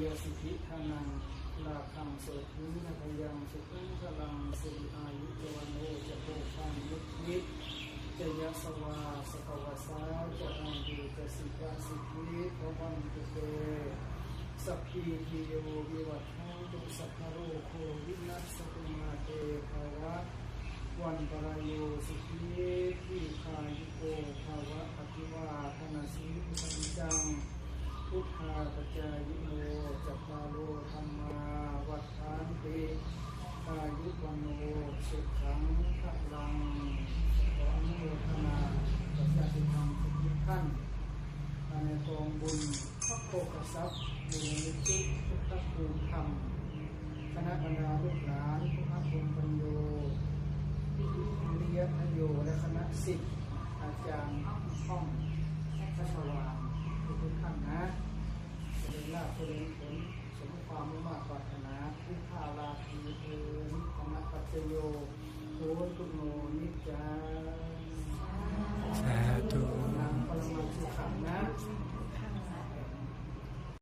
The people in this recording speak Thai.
ยสิทธิทานังลาคังโสทินาพยังสุขังพลังสิริอายุเจวันโนจะโภคังยุทธิจะยสวาสกวาสาจะอังดูจะสิกาสิทธิพระวันตุเตสัพพีติโยวิวัฏทันตุสัพพะโรโควินัสสตุมาเตภวะวันปรายโยสุขีทีคายุโกภาวะอภิวาทนาสีสันจังพุทธาปัจจายโนจัตตาโลธรรมาวัฏฐานติอายุวันโนสุขังพลังขออนุโมทนาประชาชนทุกท่านในกองบุญพระโภคทรัพย์มูลนิธิพุทธภูมิธรรมคณะบรรดาลูกหลานผู้พักภูมิปัญโยวิริยะโยและคณะศิษย์อาจารย์ห้องพระชวาทุกท่านนะเรียนลาภเรียนผลสมความมุ่งมั่นปรารถนาผู้พาลาภีเอิญคณะปัจจโยโหตุโนนิจจา